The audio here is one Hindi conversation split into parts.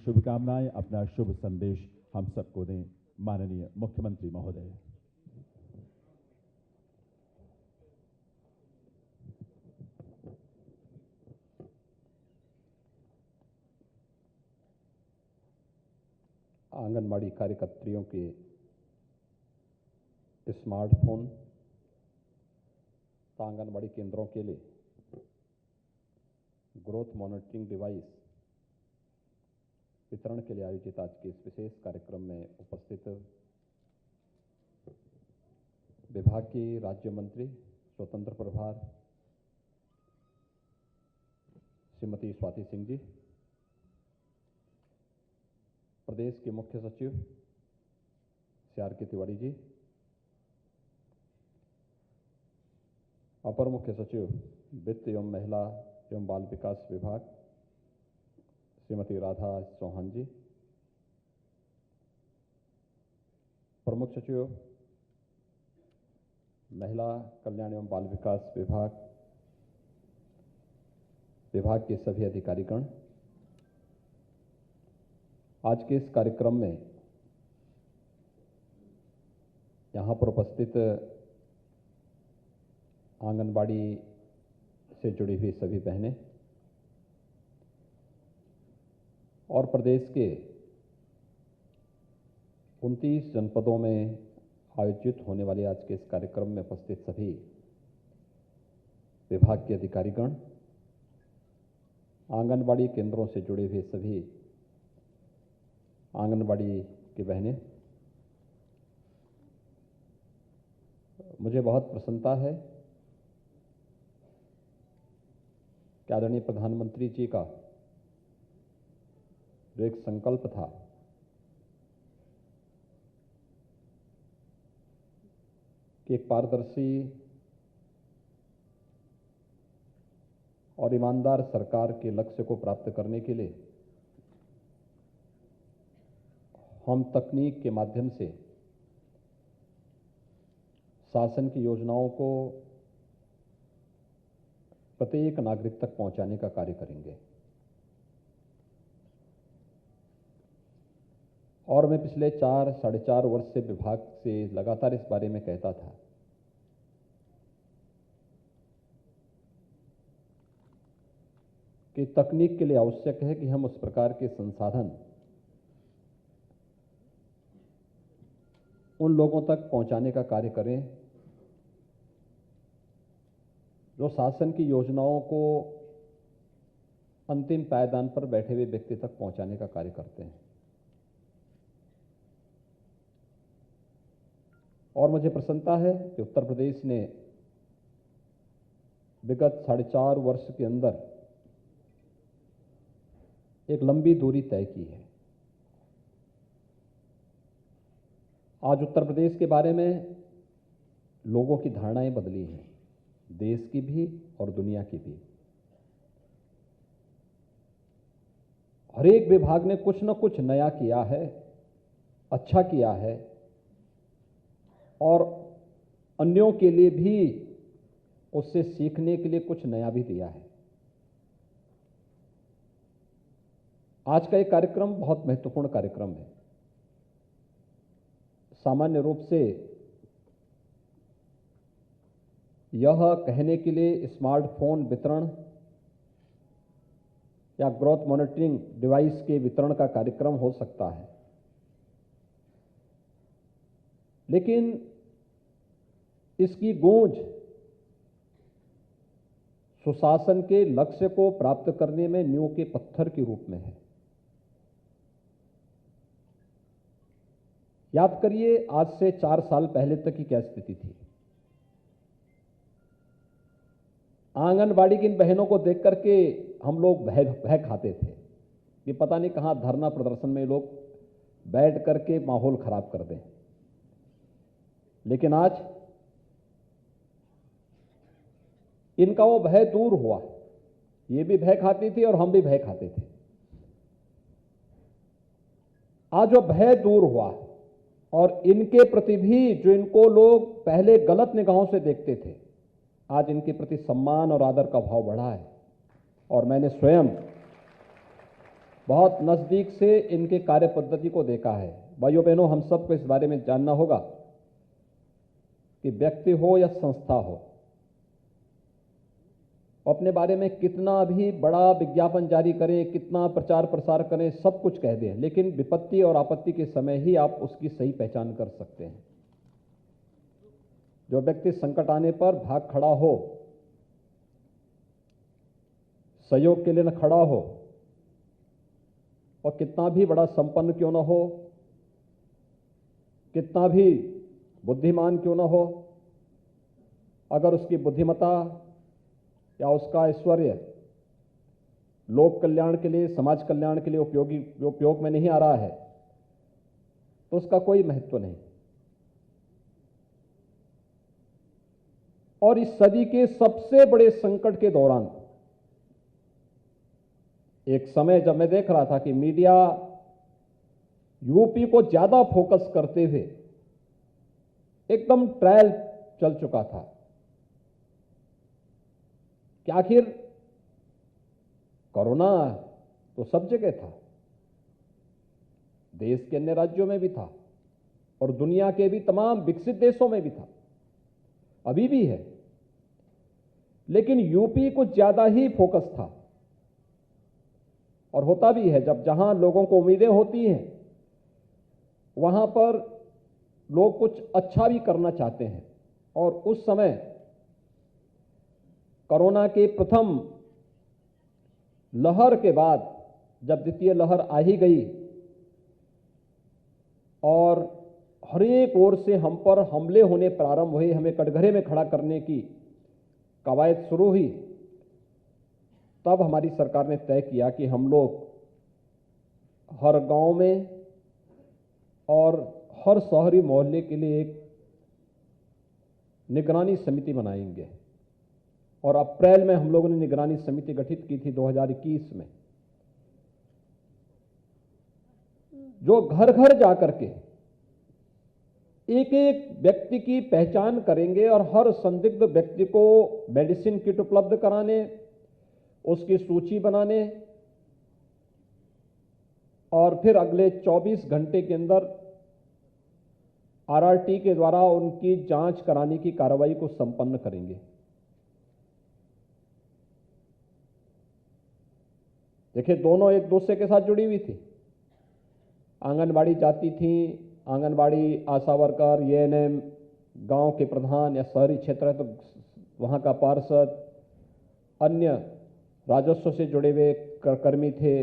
शुभकामनाएं, अपना शुभ संदेश हम सबको दें। माननीय मुख्यमंत्री महोदय। आंगनबाड़ी कार्यकर्तियों के स्मार्टफोन आंगनबाड़ी केंद्रों के लिए ग्रोथ मॉनिटरिंग डिवाइस वितरण के लिए आयोजित आज के इस विशेष कार्यक्रम में उपस्थित विभाग की राज्य मंत्री स्वतंत्र प्रभार श्रीमती स्वाति सिंह जी, प्रदेश के मुख्य सचिव CR के तिवारी जी, अपर मुख्य सचिव वित्त एवं महिला एवं बाल विकास विभाग श्रीमती राधा चौहान जी, प्रमुख सचिव महिला कल्याण एवं बाल विकास विभाग के सभी अधिकारीगण, आज के इस कार्यक्रम में यहाँ पर उपस्थित आंगनबाड़ी से जुड़ी हुई सभी बहनें और प्रदेश के 29 जनपदों में आयोजित होने वाले आज के इस कार्यक्रम में उपस्थित सभी विभाग के अधिकारीगण, आंगनबाड़ी केंद्रों से जुड़े हुए सभी आंगनबाड़ी की बहनें, मुझे बहुत प्रसन्नता है कि आदरणीय प्रधानमंत्री जी का जो एक संकल्प था कि एक पारदर्शी और ईमानदार सरकार के लक्ष्य को प्राप्त करने के लिए हम तकनीक के माध्यम से शासन की योजनाओं को प्रत्येक नागरिक तक पहुंचाने का कार्य करेंगे। और मैं पिछले 4-4.5 वर्ष से विभाग से लगातार इस बारे में कहता था कि तकनीक के लिए आवश्यक है कि हम उस प्रकार के संसाधन उन लोगों तक पहुंचाने का कार्य करें जो शासन की योजनाओं को अंतिम पायदान पर बैठे हुए व्यक्ति तक पहुंचाने का कार्य करते हैं। और मुझे प्रसन्नता है कि उत्तर प्रदेश ने विगत 4.5 वर्ष के अंदर एक लंबी दूरी तय की है। आज उत्तर प्रदेश के बारे में लोगों की धारणाएं बदली हैं, देश की भी और दुनिया की भी। हर एक विभाग ने कुछ न कुछ नया किया है, अच्छा किया है और अन्यों के लिए भी उससे सीखने के लिए कुछ नया भी दिया है। आज का एक कार्यक्रम बहुत महत्वपूर्ण कार्यक्रम है। सामान्य रूप से यह कहने के लिए स्मार्टफोन वितरण या ग्रोथ मॉनिटरिंग डिवाइस के वितरण का कार्यक्रम हो सकता है, लेकिन इसकी गूंज सुशासन के लक्ष्य को प्राप्त करने में नींव के पत्थर के रूप में है। याद करिए, आज से 4 साल पहले तक की क्या स्थिति थी। आंगनबाड़ी की इन बहनों को देख करके हम लोग भय खाते थे कि पता नहीं कहां धरना प्रदर्शन में लोग बैठ करके माहौल खराब कर दें। लेकिन आज इनका वो भय दूर हुआ। ये भी भय खाती थी और हम भी भय खाते थे। आज वो भय दूर हुआ और इनके प्रति भी जो इनको लोग पहले गलत निगाहों से देखते थे, आज इनके प्रति सम्मान और आदर का भाव बढ़ा है। और मैंने स्वयं बहुत नज़दीक से इनके कार्य पद्धति को देखा है। भाइयों बहनों, हम सबको इस बारे में जानना होगा कि व्यक्ति हो या संस्था हो, अपने बारे में कितना भी बड़ा विज्ञापन जारी करें, कितना प्रचार प्रसार करें, सब कुछ कह दें, लेकिन विपत्ति और आपत्ति के समय ही आप उसकी सही पहचान कर सकते हैं। जो व्यक्ति संकट आने पर भाग खड़ा हो, सहयोग के लिए न खड़ा हो, और कितना भी बड़ा संपन्न क्यों न हो, कितना भी बुद्धिमान क्यों न हो, अगर उसकी बुद्धिमत्ता या उसका ऐश्वर्य लोक कल्याण के लिए, समाज कल्याण के लिए उपयोग में नहीं आ रहा है, तो उसका कोई महत्व नहीं। और इस सदी के सबसे बड़े संकट के दौरान एक समय जब मैं देख रहा था कि मीडिया यूपी को ज्यादा फोकस करते हुए एकदम ट्रायल चल चुका था कि आखिर कोरोना तो सब जगह था, देश के अन्य राज्यों में भी था और दुनिया के भी तमाम विकसित देशों में भी था, अभी भी है, लेकिन यूपी को ज्यादा ही फोकस था। और होता भी है, जब जहां लोगों को उम्मीदें होती हैं वहां पर लोग कुछ अच्छा भी करना चाहते हैं। और उस समय कोरोना के प्रथम लहर के बाद जब द्वितीय लहर आ ही गई और हर एक ओर से हम पर हमले होने प्रारंभ हुए, हमें कटघरे में खड़ा करने की कवायद शुरू हुई, तब हमारी सरकार ने तय किया कि हम लोग हर गांव में और हर शहरी मोहल्ले के लिए एक निगरानी समिति बनाएंगे। और अप्रैल में हम लोगों ने निगरानी समिति गठित की थी 2021 में, जो घर घर जाकर के एक एक व्यक्ति की पहचान करेंगे और हर संदिग्ध व्यक्ति को मेडिसिन किट उपलब्ध कराने, उसकी सूची बनाने और फिर अगले 24 घंटे के अंदर आरआरटी के द्वारा उनकी जांच कराने की कार्रवाई को संपन्न करेंगे। देखिए, दोनों एक दूसरे के साथ जुड़ी हुई थी। आंगनबाड़ी जाती थी, आंगनबाड़ी आशा वर्कर, एएनएम, गांव के प्रधान या शहरी क्षेत्र है तो वहां का पार्षद, अन्य राजस्व से जुड़े हुए कर्मी थे,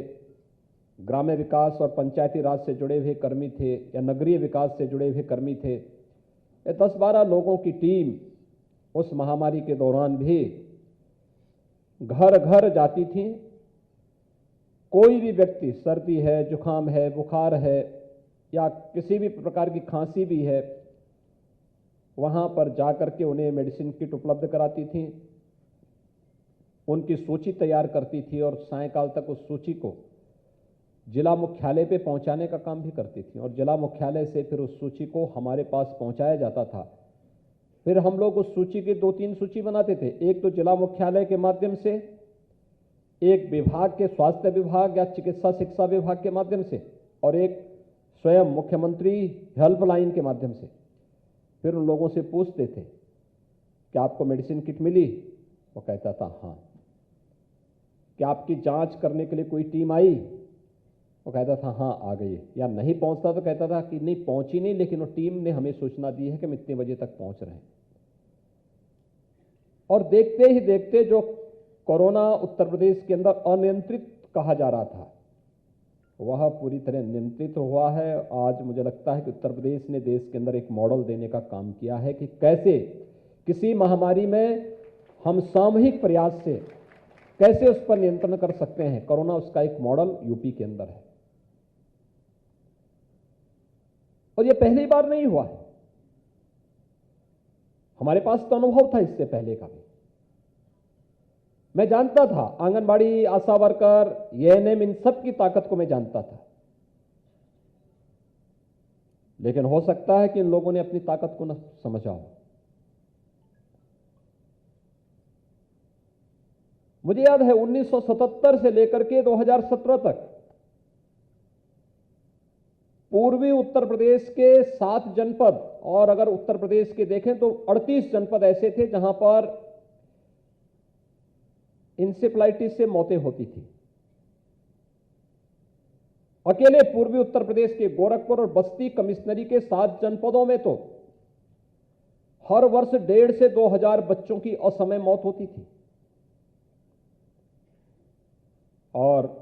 ग्राम्य विकास और पंचायती राज से जुड़े हुए कर्मी थे या नगरीय विकास से जुड़े हुए कर्मी थे। ये 10-12 लोगों की टीम उस महामारी के दौरान भी घर घर जाती थी। कोई भी व्यक्ति, सर्दी है, जुकाम है, बुखार है या किसी भी प्रकार की खांसी भी है, वहां पर जाकर के उन्हें मेडिसिन किट उपलब्ध कराती थी, उनकी सूची तैयार करती थी और सायंकाल तक उस सूची को जिला मुख्यालय पे पहुंचाने का काम भी करती थी। और जिला मुख्यालय से फिर उस सूची को हमारे पास पहुंचाया जाता था। फिर हम लोग उस सूची की 2-3 सूची बनाते थे, एक तो जिला मुख्यालय के माध्यम से, एक विभाग के स्वास्थ्य विभाग या चिकित्सा शिक्षा विभाग के माध्यम से, और एक स्वयं मुख्यमंत्री हेल्पलाइन के माध्यम से। फिर उन लोगों से पूछते थे कि आपको मेडिसिन किट मिली? वो कहता था हाँ। क्या आपकी जांच करने के लिए कोई टीम आई? वो कहता था हाँ आ गई। या नहीं पहुंचता तो कहता था कि नहीं पहुंची नहीं, लेकिन वो टीम ने हमें सूचना दी है कि हम इतने बजे तक पहुंच रहे हैं। और देखते ही देखते जो कोरोना उत्तर प्रदेश के अंदर अनियंत्रित कहा जा रहा था, वह पूरी तरह नियंत्रित हुआ है। आज मुझे लगता है कि उत्तर प्रदेश ने देश के अंदर एक मॉडल देने का काम किया है कि कैसे किसी महामारी में हम सामूहिक प्रयास से कैसे उस पर नियंत्रण कर सकते हैं। कोरोना उसका एक मॉडल यूपी के अंदर है और यह पहली बार नहीं हुआ है, हमारे पास तो अनुभव था इससे पहले का भी। मैं जानता था, आंगनबाड़ी, आशा वर्कर, एएनएम, इन सब की ताकत को मैं जानता था, लेकिन हो सकता है कि इन लोगों ने अपनी ताकत को न समझा हो। मुझे याद है 1977 से लेकर के 2017 तक पूर्वी उत्तर प्रदेश के 7 जनपद, और अगर उत्तर प्रदेश के देखें तो 38 जनपद ऐसे थे जहां पर इंसेफ्लाइटिस से मौतें होती थी। अकेले पूर्वी उत्तर प्रदेश के गोरखपुर और बस्ती कमिश्नरी के 7 जनपदों में तो हर वर्ष 1,500 से 2,000 बच्चों की असमय मौत होती थी। और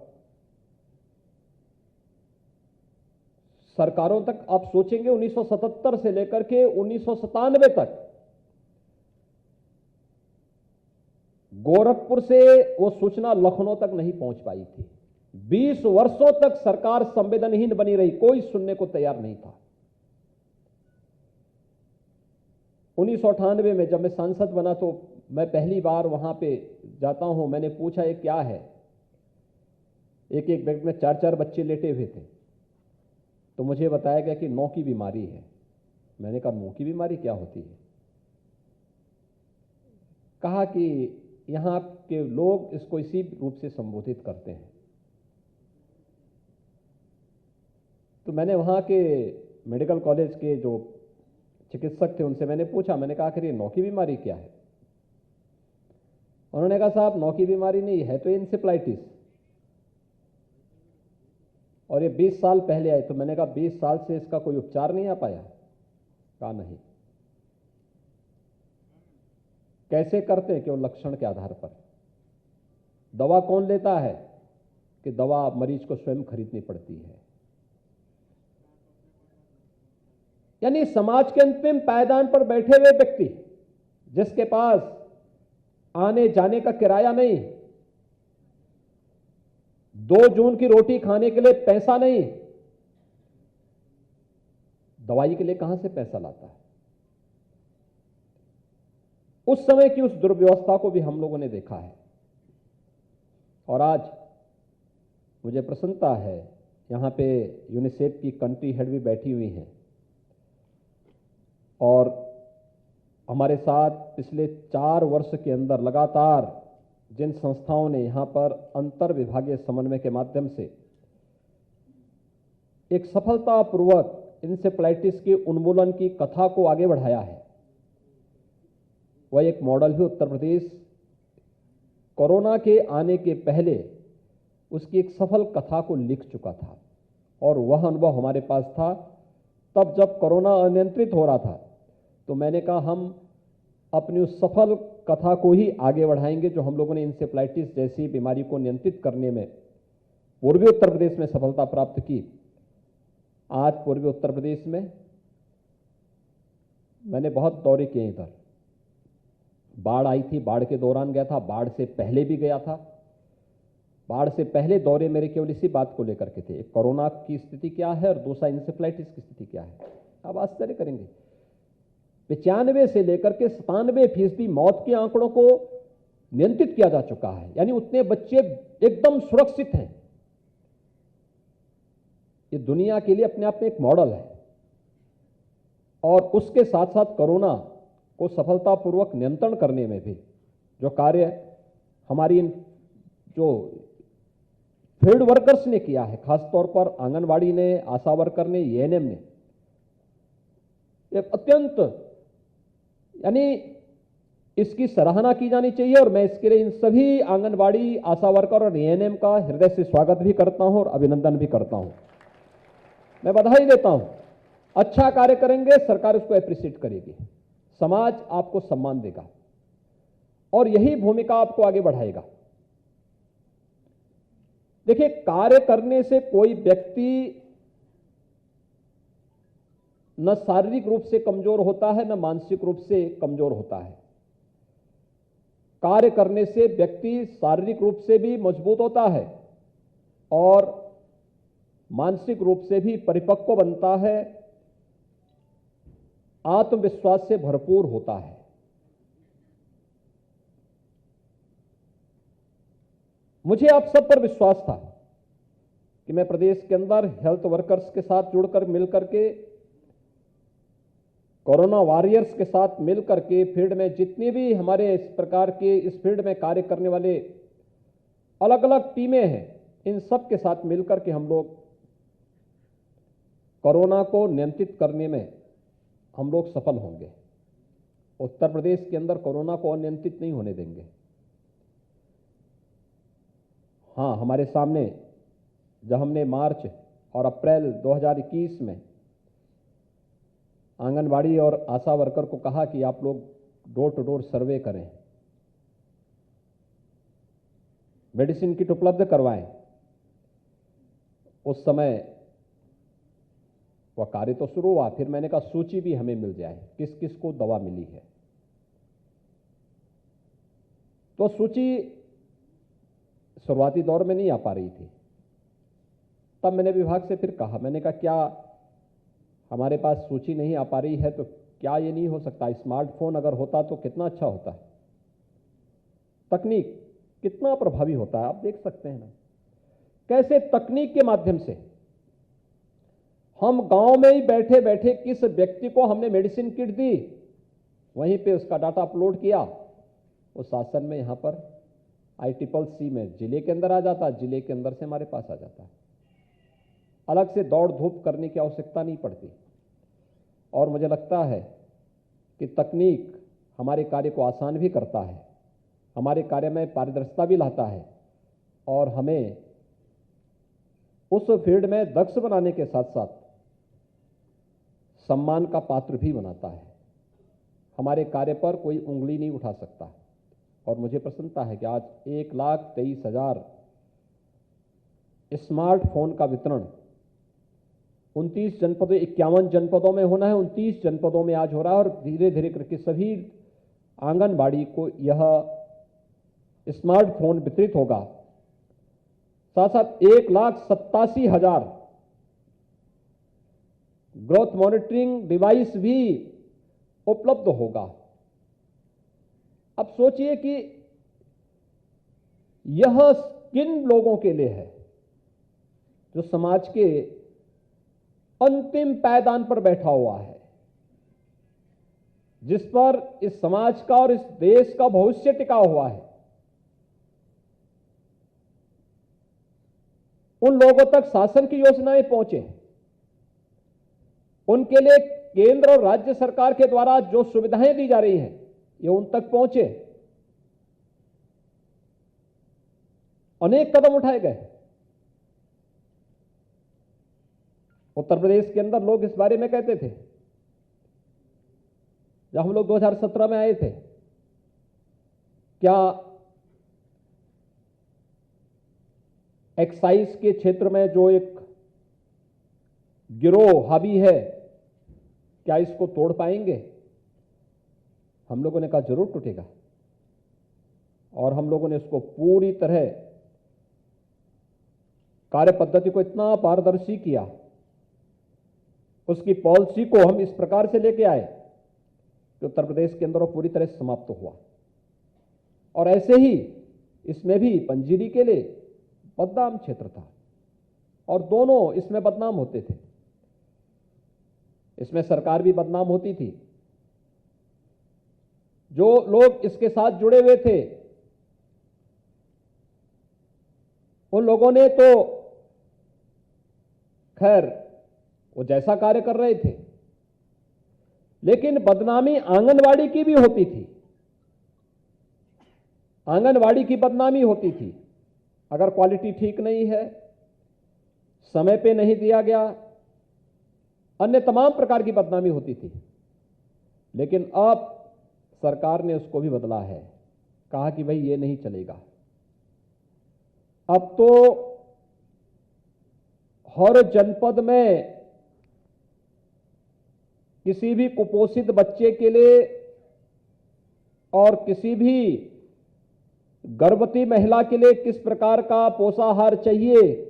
सरकारों तक आप सोचेंगे 1977 से लेकर के 1997 तक गोरखपुर से वो सूचना लखनऊ तक नहीं पहुंच पाई थी। 20 वर्षों तक सरकार संवेदनहीन बनी रही, कोई सुनने को तैयार नहीं था। 1998 में जब मैं सांसद बना तो मैं पहली बार वहां पे जाता हूं। मैंने पूछा ये क्या है, एक एक बेड में 4-4 बच्चे लेटे हुए थे। तो मुझे बताया गया कि नौ की बीमारी है। मैंने कहा नौ की बीमारी क्या होती है? कहा कि यहां के लोग इसको इसी रूप से संबोधित करते हैं। तो मैंने वहां के मेडिकल कॉलेज के जो चिकित्सक थे उनसे मैंने पूछा, मैंने कहा आखिर ये नौ की बीमारी क्या है? उन्होंने कहा साहब नौ की बीमारी नहीं है तो इंसेफ्लाइटिस, और ये 20 साल पहले आई। तो मैंने कहा 20 साल से इसका कोई उपचार नहीं आ पाया? कहा नहीं। कैसे करते हैं? केवल लक्षण के आधार पर। दवा कौन लेता है? कि दवा मरीज को स्वयं खरीदनी पड़ती है। यानी समाज के अंतिम पायदान पर बैठे हुए व्यक्ति जिसके पास आने जाने का किराया नहीं, 2 जून की रोटी खाने के लिए पैसा नहीं, दवाई के लिए कहां से पैसा लाता है? उस समय की उस दुर्व्यवस्था को भी हम लोगों ने देखा है। और आज मुझे प्रसन्नता है, यहां पे यूनिसेफ की कंट्री हेड भी बैठी हुई हैं और हमारे साथ पिछले 4 वर्ष के अंदर लगातार जिन संस्थाओं ने यहां पर अंतर विभागीय समन्वय के माध्यम से एक सफलतापूर्वक इंसेफ्लाइटिस के उन्मूलन की कथा को आगे बढ़ाया है, वह एक मॉडल है। उत्तर प्रदेश कोरोना के आने के पहले उसकी एक सफल कथा को लिख चुका था और वह अनुभव हमारे पास था। तब जब कोरोना अनियंत्रित हो रहा था तो मैंने कहा हम अपनी उस सफल कथा को ही आगे बढ़ाएंगे जो हम लोगों ने इंसेफ्लाइटिस जैसी बीमारी को नियंत्रित करने में पूर्वी उत्तर प्रदेश में सफलता प्राप्त की। आज पूर्वी उत्तर प्रदेश में मैंने बहुत दौरे किए। इधर बाढ़ आई थी, बाढ़ के दौरान गया था, बाढ़ से पहले भी गया था। बाढ़ से पहले दौरे मेरे केवल इसी बात को लेकर के थे, एक कोरोना की स्थिति क्या है और दूसरा इंसेफ्लाइटिस की स्थिति क्या है। अब आश्चर्य करेंगे 95 से लेकर के 97% मौत के आंकड़ों को नियंत्रित किया जा चुका है। यानी उतने बच्चे एकदम सुरक्षित हैं। ये दुनिया के लिए अपने आप में एक मॉडल है। और उसके साथ साथ कोरोना को सफलतापूर्वक नियंत्रण करने में भी जो कार्य हमारी जो फील्ड वर्कर्स ने किया है, खासतौर पर आंगनवाड़ी ने, आशा वर्कर ने, एएनएम ने, एक अत्यंत यानी इसकी सराहना की जानी चाहिए। और मैं इसके लिए इन सभी आंगनवाड़ी, आशा वर्कर और एएनएम का हृदय से स्वागत भी करता हूं और अभिनंदन भी करता हूं। मैं बधाई देता हूं। अच्छा कार्य करेंगे, सरकार उसको एप्रिशिएट करेगी, समाज आपको सम्मान देगा और यही भूमिका आपको आगे बढ़ाएगा। देखिए, कार्य करने से कोई व्यक्ति न शारीरिक रूप से कमजोर होता है न मानसिक रूप से कमजोर होता है। कार्य करने से व्यक्ति शारीरिक रूप से भी मजबूत होता है और मानसिक रूप से भी परिपक्व बनता है, आत्मविश्वास से भरपूर होता है। मुझे आप सब पर विश्वास था कि मैं प्रदेश के अंदर हेल्थ वर्कर्स के साथ जुड़कर मिलकर के, कोरोना वॉरियर्स के साथ मिलकर के फील्ड में जितने भी हमारे इस प्रकार के इस फील्ड में कार्य करने वाले अलग अलग टीमें हैं, इन सब के साथ मिलकर के हम लोग कोरोना को नियंत्रित करने में हम लोग सफल होंगे। उत्तर प्रदेश के अंदर कोरोना को अनियंत्रित नहीं होने देंगे। हाँ, हमारे सामने जब हमने मार्च और अप्रैल 2021 में आंगनबाड़ी और आशा वर्कर को कहा कि आप लोग डोर टू डोर सर्वे करें, मेडिसिन किट उपलब्ध करवाएं, उस समय वह कार्य तो शुरू हुआ। फिर मैंने कहा सूची भी हमें मिल जाए किस किस को दवा मिली है। तो सूची शुरुआती दौर में नहीं आ पा रही थी। तब मैंने विभाग से फिर कहा, मैंने कहा क्या हमारे पास सूची नहीं आ पा रही है तो क्या ये नहीं हो सकता, स्मार्टफोन अगर होता तो कितना अच्छा होता है। तकनीक कितना प्रभावी होता है, आप देख सकते हैं ना कैसे तकनीक के माध्यम से हम गांव में ही बैठे बैठे किस व्यक्ति को हमने मेडिसिन किट दी, वहीं पे उसका डाटा अपलोड किया, वो शासन में यहां पर ICCC में जिले के अंदर आ जाता, जिले के अंदर से हमारे पास आ जाता है। अलग से दौड़ धूप करने की आवश्यकता नहीं पड़ती। और मुझे लगता है कि तकनीक हमारे कार्य को आसान भी करता है, हमारे कार्य में पारदर्शिता भी लाता है और हमें उस फील्ड में दक्ष बनाने के साथ साथ सम्मान का पात्र भी बनाता है। हमारे कार्य पर कोई उंगली नहीं उठा सकता। और मुझे प्रसन्नता है कि आज 1,23,000 स्मार्टफोन का वितरण 29 जनपदों 51 जनपदों में होना है, 29 जनपदों में आज हो रहा है और धीरे धीरे करके सभी आंगनबाड़ी को यह स्मार्टफोन वितरित होगा। साथ साथ 1,87,000 ग्रोथ मॉनिटरिंग डिवाइस भी उपलब्ध होगा। अब सोचिए कि यह किन लोगों के लिए है जो समाज के अंतिम पायदान पर बैठा हुआ है, जिस पर इस समाज का और इस देश का भविष्य टिका हुआ है। उन लोगों तक शासन की योजनाएं पहुंचे, उनके लिए केंद्र और राज्य सरकार के द्वारा जो सुविधाएं दी जा रही हैं ये उन तक पहुंचे। अनेक कदम उठाए गए। उत्तर प्रदेश के अंदर लोग इस बारे में कहते थे, जब हम लोग 2017 में आए थे, क्या एक्साइज के क्षेत्र में जो एक गिरोह हावी है, क्या इसको तोड़ पाएंगे? हम लोगों ने कहा जरूर टूटेगा। और हम लोगों ने इसको पूरी तरह कार्य पद्धति को इतना पारदर्शी किया, उसकी पॉलिसी को हम इस प्रकार से लेके आए कि उत्तर प्रदेश के अंदर वो पूरी तरह समाप्त हुआ। और ऐसे ही इसमें भी पंजीरी के लिए बदनाम क्षेत्र था और दोनों इसमें बदनाम होते थे। इसमें सरकार भी बदनाम होती थी। जो लोग इसके साथ जुड़े हुए थे उन लोगों ने तो खैर वो जैसा कार्य कर रहे थे, लेकिन बदनामी आंगनवाड़ी की भी होती थी। आंगनवाड़ी की बदनामी होती थी। अगर क्वालिटी ठीक नहीं है, समय पे नहीं दिया गया, अन्य तमाम प्रकार की बदनामी होती थी। लेकिन अब सरकार ने उसको भी बदला है, कहा कि भाई ये नहीं चलेगा। अब तो हर जनपद में किसी भी कुपोषित बच्चे के लिए और किसी भी गर्भवती महिला के लिए किस प्रकार का पोषाहार चाहिए,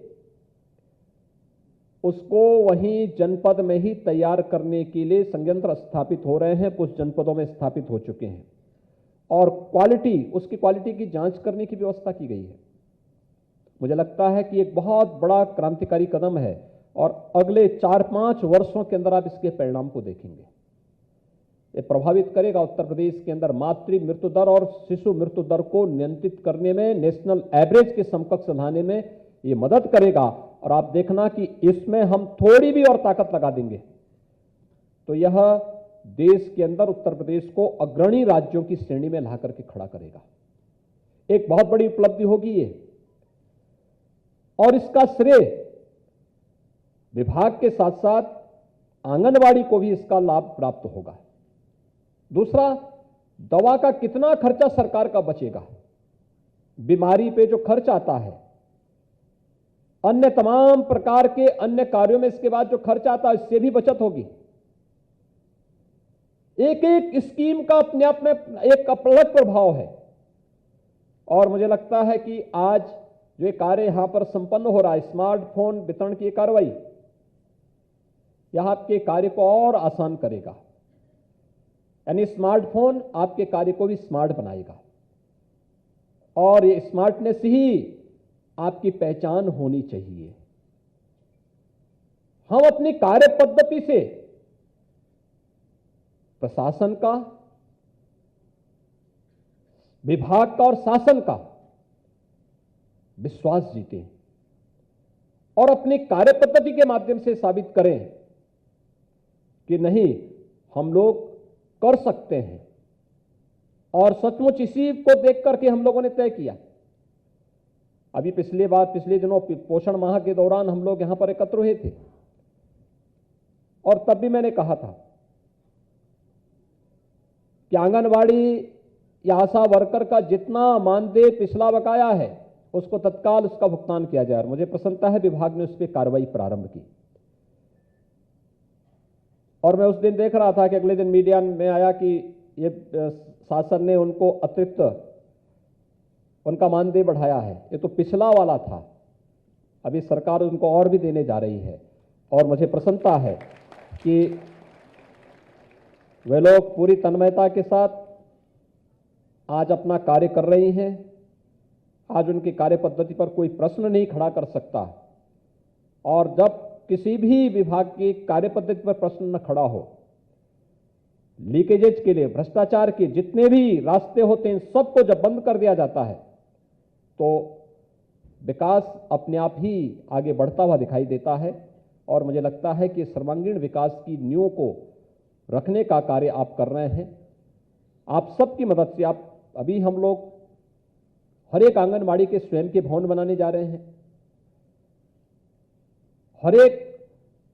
उसको वहीं जनपद में ही तैयार करने के लिए संयंत्र स्थापित हो रहे हैं। कुछ जनपदों में स्थापित हो चुके हैं और उसकी क्वालिटी की जांच करने की व्यवस्था की गई है। मुझे लगता है कि एक बहुत बड़ा क्रांतिकारी कदम है और अगले 4-5 वर्षों के अंदर आप इसके परिणाम को देखेंगे। ये प्रभावित करेगा उत्तर प्रदेश के अंदर मातृ मृत्यु दर और शिशु मृत्यु दर को नियंत्रित करने में, नेशनल एवरेज के समकक्ष लाने में ये मदद करेगा और आप देखना कि इसमें हम थोड़ी भी और ताकत लगा देंगे तो यह देश के अंदर उत्तर प्रदेश को अग्रणी राज्यों की श्रेणी में ला करके खड़ा करेगा। एक बहुत बड़ी उपलब्धि होगी ये, और इसका श्रेय विभाग के साथ साथ आंगनवाड़ी को भी इसका लाभ प्राप्त होगा। दूसरा, दवा का कितना खर्चा सरकार का बचेगा, बीमारी पे जो खर्च आता है, अन्य तमाम प्रकार के अन्य कार्यों में इसके बाद जो खर्च आता है, इससे भी बचत होगी। एक एक स्कीम का अपने आप में एक अलग प्रभाव है, और मुझे लगता है कि आज जो कार्य यहां पर संपन्न हो रहा है, स्मार्टफोन वितरण की कार्रवाई, यह आपके कार्य को और आसान करेगा। यानी स्मार्टफोन आपके कार्य को भी स्मार्ट बनाएगा, और ये स्मार्टनेस ही आपकी पहचान होनी चाहिए। हम अपनी कार्य पद्धति से प्रशासन का, विभाग का और शासन का विश्वास जीतें, और अपनी कार्य पद्धति के माध्यम से साबित करें कि नहीं, हम लोग कर सकते हैं। और सचमुच इसी को देख करके हम लोगों ने तय किया। अभी पिछले दिनों पोषण माह के दौरान हम लोग यहां पर एकत्र हुए थे, और तब भी मैंने कहा था कि आंगनवाड़ी या आशा वर्कर का जितना मानदेय पिछला बकाया है उसको तत्काल उसका भुगतान किया जाए। और मुझे प्रसन्नता है विभाग ने उस पर कार्रवाई प्रारंभ की। और मैं उस दिन देख रहा था कि अगले दिन मीडिया में आया कि ये शासन ने उनको अतिरिक्त उनका मानदेय बढ़ाया है। ये तो पिछला वाला था, अभी सरकार उनको और भी देने जा रही है। और मुझे प्रसन्नता है कि वे लोग पूरी तन्मयता के साथ आज अपना कार्य कर रही हैं। आज उनकी कार्य पद्धति पर कोई प्रश्न नहीं खड़ा कर सकता, और जब किसी भी विभाग की कार्य पद्धति पर प्रश्न न खड़ा हो, लीकेजेज के लिए, भ्रष्टाचार के जितने भी रास्ते होते हैं, सबको जब बंद कर दिया जाता है तो विकास अपने आप ही आगे बढ़ता हुआ दिखाई देता है। और मुझे लगता है कि सर्वांगीण विकास की नींव को रखने का कार्य आप कर रहे हैं। आप सबकी मदद से अभी हम लोग हर एक आंगनबाड़ी के स्वयं के भवन बनाने जा रहे हैं। हर एक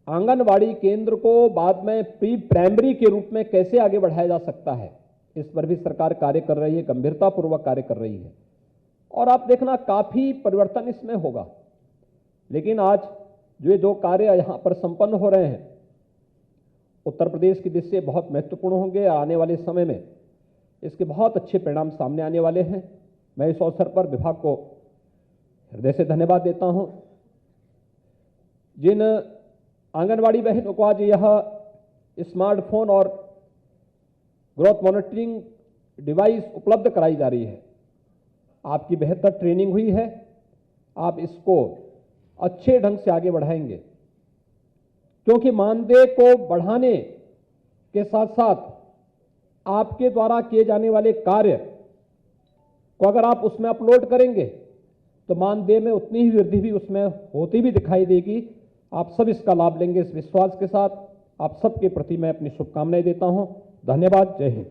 आंगनबाड़ी केंद्र को बाद में प्री प्राइमरी के रूप में कैसे आगे बढ़ाया जा सकता है, इस पर भी सरकार कार्य कर रही है, गंभीरतापूर्वक कार्य कर रही है। और आप देखना काफी परिवर्तन इसमें होगा। लेकिन आज जो ये दो कार्य यहां पर संपन्न हो रहे हैं, उत्तर प्रदेश की दृष्टि से बहुत महत्वपूर्ण होंगे। आने वाले समय में इसके बहुत अच्छे परिणाम सामने आने वाले हैं। मैं इस अवसर पर विभाग को हृदय से धन्यवाद देता हूं। जिन आंगनवाड़ी बहनों को आज यह स्मार्टफोन और ग्रोथ मॉनिटरिंग डिवाइस उपलब्ध कराई जा रही है, आपकी बेहतर ट्रेनिंग हुई है, आप इसको अच्छे ढंग से आगे बढ़ाएंगे। क्योंकि मानदेय को बढ़ाने के साथ साथ आपके द्वारा किए जाने वाले कार्य को अगर आप उसमें अपलोड करेंगे तो मानदेय में उतनी ही वृद्धि भी उसमें होती भी दिखाई देगी। आप सब इसका लाभ लेंगे, इस विश्वास के साथ आप सबके प्रति मैं अपनी शुभकामनाएं देता हूं। धन्यवाद। जय हिंद।